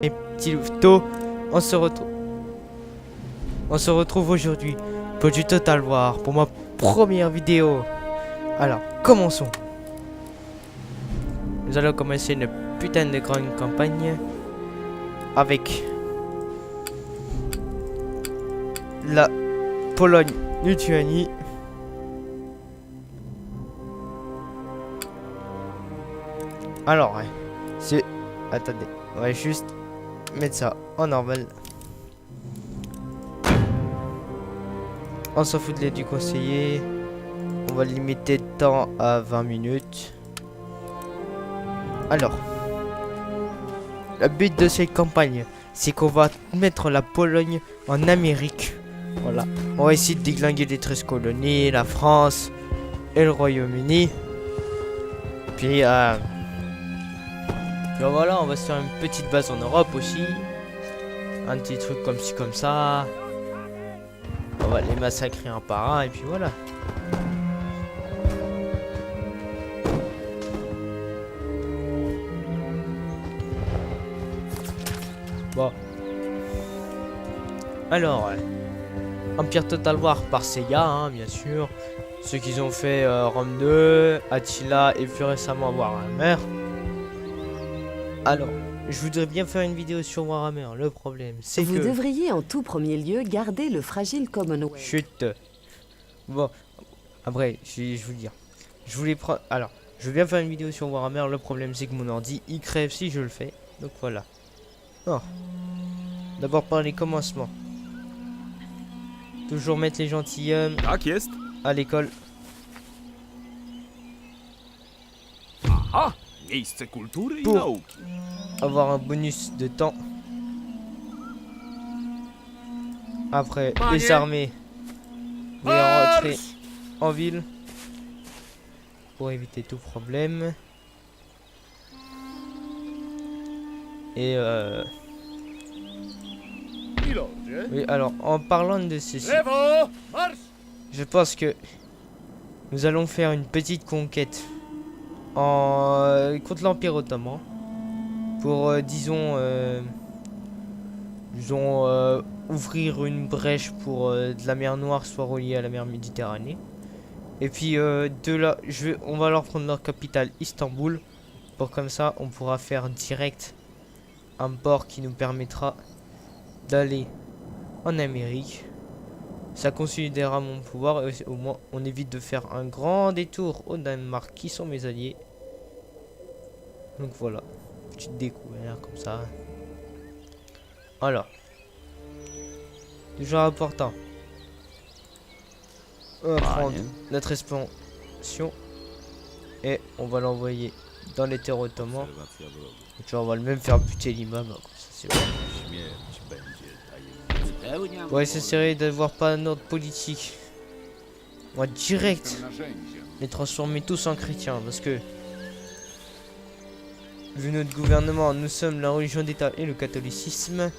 Mes petits louveteaux, on se retrouve aujourd'hui pour du Total War, pour ma première vidéo. Alors, commençons. Nous allons commencer une putain de grande campagne avec la Pologne-Lituanie. Alors, ouais, c'est... Attendez, on va juste mettre ça en normal. On s'en fout de l'aide du conseiller. On va limiter le temps à 20 minutes. Alors, le but de cette campagne, c'est qu'on va mettre la Pologne en Amérique. Voilà. On va essayer de déglinguer les 13 colonies, la France et le Royaume-Uni. Puis, voilà, on va se faire une petite base en Europe aussi. Un petit truc comme ci, comme ça. On va les massacrer un par un et puis voilà. Bon. Alors, Empire Total War par Sega, hein, bien sûr. Ceux qui ont fait Rome 2, Attila et plus récemment Warhammer. Alors, je voudrais bien faire une vidéo sur Warhammer. Le problème, c'est que... Vous devriez en tout premier lieu garder le fragile Commonwealth. Chut. Bon, après, je vous le dire. Je voulais prendre... Alors, je veux bien faire une vidéo sur Warhammer. Le problème, c'est que mon ordi, il crève si je le fais. Donc voilà. Oh. D'abord par les commencements. Toujours mettre les gentilshommes à l'école. Aha! Miejsce kultury i Pour nauki. avoir un bonus de temps. Après, les armées vont rentrer en ville pour éviter tout problème. Et oui, alors en parlant de ceci, Lewo! Marsz! je pense que nous allons faire une petite conquête contre l'Empire ottoman pour disons ouvrir une brèche pour de la mer Noire soit reliée à la mer Méditerranée. Et puis de là, on va leur prendre leur capitale Istanbul pour comme ça on pourra faire direct un port qui nous permettra d'aller en Amérique. Ça considérera mon pouvoir et au moins on évite de faire un grand détour au Danemark qui sont mes alliés. Donc voilà, petite découverte comme ça. Alors, toujours important. On va prendre notre expansion et on va l'envoyer dans les terres ottomans. Et on va le même faire buter l'imam. Ouais, c'est sérieux d'avoir pas un ordre politique. On va direct les transformer tous en chrétiens parce que vu notre gouvernement, nous sommes la religion d'État et le catholicisme.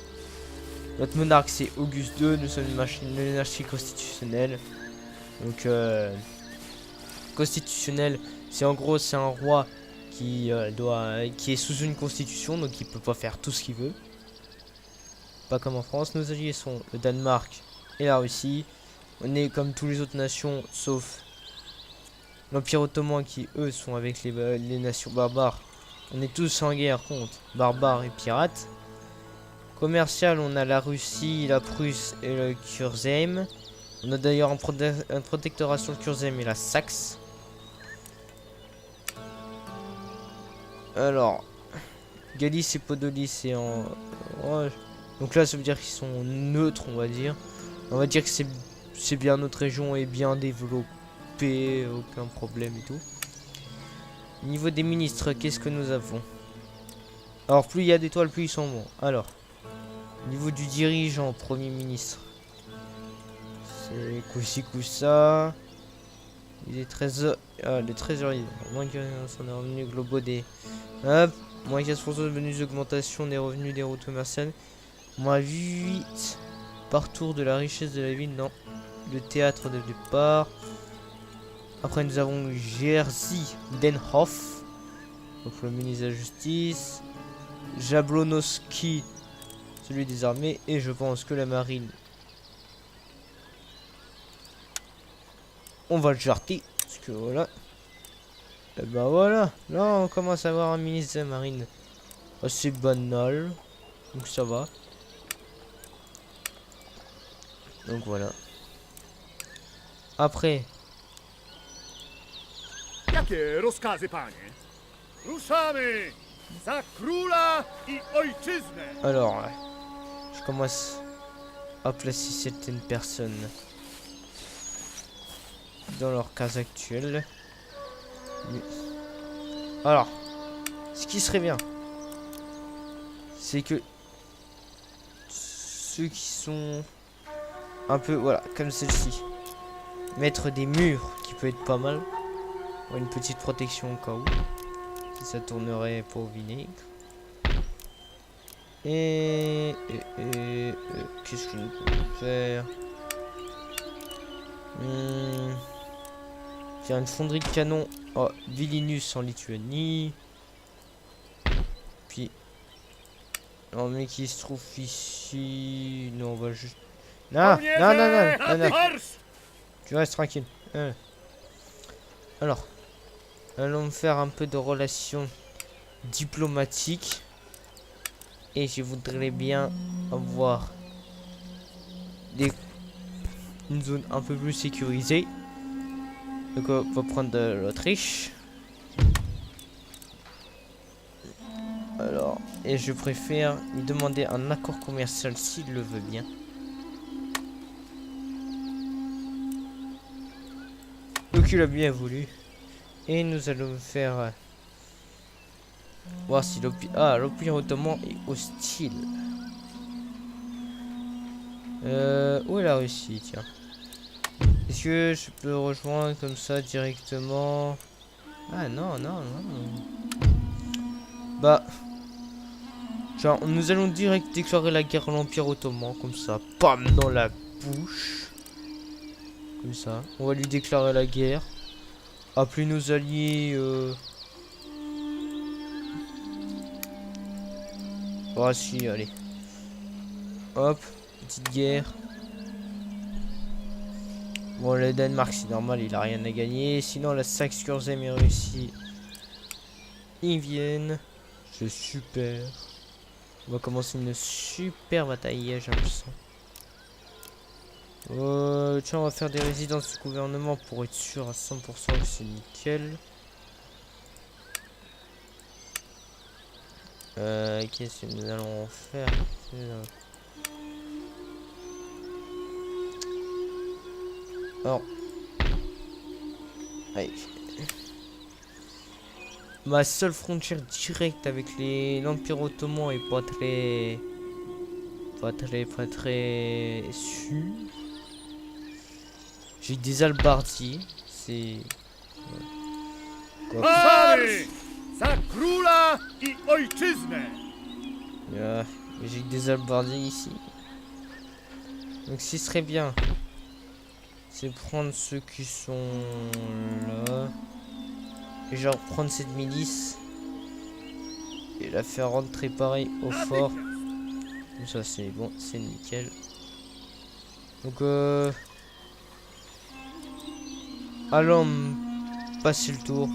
Notre monarque c'est Auguste II, nous sommes une monarchie constitutionnelle. Donc constitutionnel, c'est en gros c'est un roi qui est sous une constitution, donc il peut pas faire tout ce qu'il veut. Pas comme en France. Nos alliés sont le Danemark et la Russie. On est comme toutes les autres nations sauf l'Empire ottoman qui eux sont avec les nations barbares. On est tous en guerre contre barbares et pirates. Commercial, on a la Russie, la Prusse et le Kurzheim. On a d'ailleurs un protectorat sur le Kurzheim et la Saxe. Alors, Galice et Podolie c'est en... Ouais. Donc là ça veut dire qu'ils sont neutres, on va dire. On va dire que c'est bien, notre région est bien développée, aucun problème et tout. Niveau des ministres, qu'est-ce que nous avons? Alors plus il y a d'étoiles, plus ils sont bons. Alors, niveau du dirigeant, premier ministre, c'est Kouchikoussa. Les trésoriers, moins que son revenu globaux des... Hop, moins 15% de bonus d'augmentation des revenus des routes commerciales. Moins 8 par tour de la richesse de la ville dans le théâtre de départ. Après nous avons Jerzy Denhoff, donc le ministre de la Justice. Jablonowski, celui des armées, et je pense que la marine. On va le jarter, parce que voilà. Et bah voilà, là on commence à avoir un ministre de la marine assez banal, donc ça va. Donc voilà. Après, Jakie rozkazy, panie? Ruszamy! Za króla i ojczyznę! alors, je commence à placer certaines personnes dans leur case actuelle. Alors, ce qui serait bien, c'est que ceux qui sont un peu, voilà, comme celle-ci, mettre des murs qui peut être pas mal, pour une petite protection au cas où, si ça tournerait pour vinaigre. Et qu'est-ce que nous pouvons faire? Faire une fonderie de canon à Vilnius en Lituanie. Puis, non mais qui se trouve ici? Non, on va juste. Non, non, non, non, non, non. Tu restes tranquille. Alors, allons faire un peu de relations diplomatiques. Et je voudrais bien avoir une zone un peu plus sécurisée. Donc on va prendre l'Autriche. Alors, et je préfère lui demander un accord commercial s'il le veut bien. Donc il a bien voulu. Et nous allons faire voir si l'Empire ottoman est hostile. Où est la Russie, tiens? Est-ce que je peux rejoindre comme ça directement? Ah non, non, non. Bah, genre, nous allons direct déclarer la guerre à l'Empire ottoman, comme ça, pam, dans la bouche. Comme ça, on va lui déclarer la guerre. Appeler nos alliés. Oh si, allez. Hop, petite guerre. Bon, le Danemark, c'est normal, il a rien à gagner. Sinon, la Saxe-Curzem et Russie, ils viennent. C'est super. On va commencer une super bataille, j'ai l'impression. Tiens, on va faire des résidences du gouvernement pour être sûr à 100% que c'est nickel. Qu'est-ce que nous allons faire? Alors, allez. Ma seule frontière directe avec l'Empire ottoman est pas très sûre. J'ai des albardiers, c'est Ruszamy! Za króla i ojczyznę! j'ai des albardiers ici. Donc ce qui serait bien, c'est prendre ceux qui sont là. Et genre prendre cette milice et la faire rentrer pareil au fort. Comme ça c'est bon, c'est nickel. Donc allons passer le tour.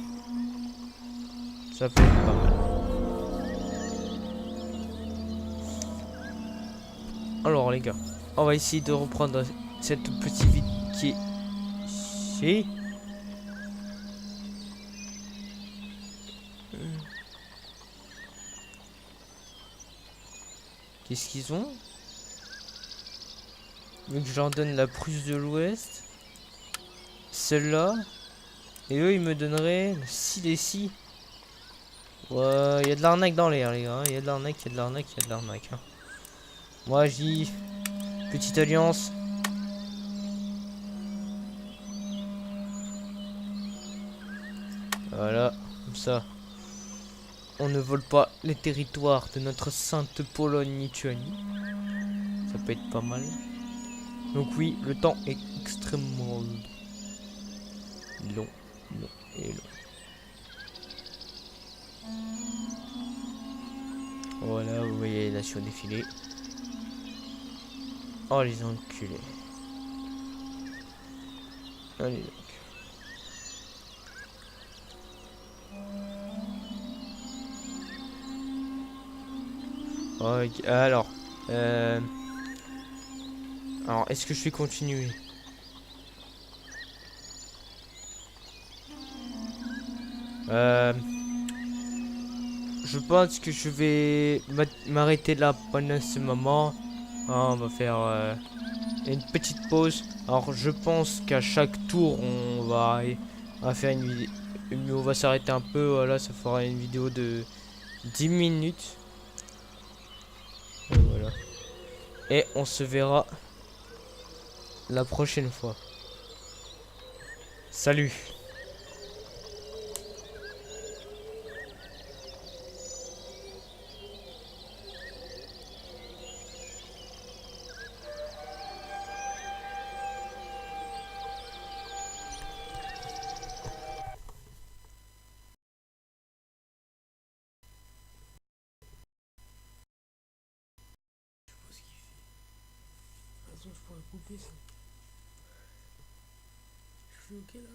Ça peut être pas mal. Alors les gars, on va essayer de reprendre cette petite ville qui est ici. Qu'est-ce qu'ils ont? Donc je leur donne la Prusse de l'Ouest. Celle-là. Et eux ils me donneraient le Silésie. Ouais, il y a de l'arnaque dans l'air les gars. Il y a de l'arnaque, il y a de l'arnaque, il y a de l'arnaque. Hein. Moi je dis petite alliance. Voilà, comme ça. On ne vole pas les territoires de notre sainte Pologne-Lituanie. Ça peut être pas mal. Donc oui, le temps est extrêmement long et long. Voilà, vous voyez les nations défiler. Oh les enculés. Allez donc. Ok, alors, est-ce que je vais continuer? Je pense que je vais m'arrêter là pendant ce moment. Ah, on va faire une petite pause. Alors, je pense qu'à chaque tour, on va faire une vidéo. On va s'arrêter un peu. Voilà, ça fera une vidéo de 10 minutes. Et voilà. Et on se verra la prochaine fois. Salut! Attends, je pourrais couper ça. Je fais ok là.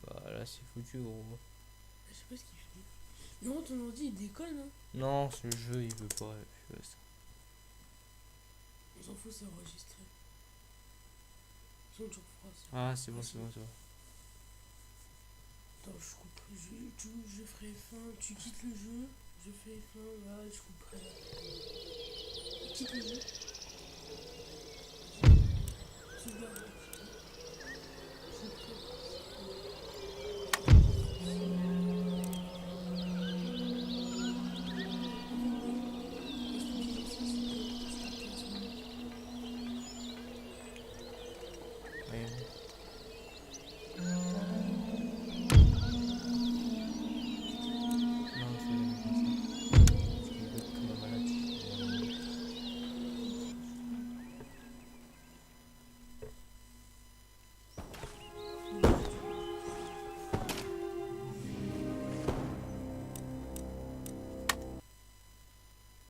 Bah là, c'est foutu, gros. Je sais pas ce qu'il fait. Non, ton ordi il déconne, hein. Non, ce jeu, il veut pas. Je fais ça. On s'en fout, c'est enregistré. Sinon, tu referas ça. Ah, c'est bon, c'est bon, c'est bon. Attends, je coupe. Je ferai fin. Tu quittes le jeu. Je fais fin. Là, je couperai. Quitte le jeu.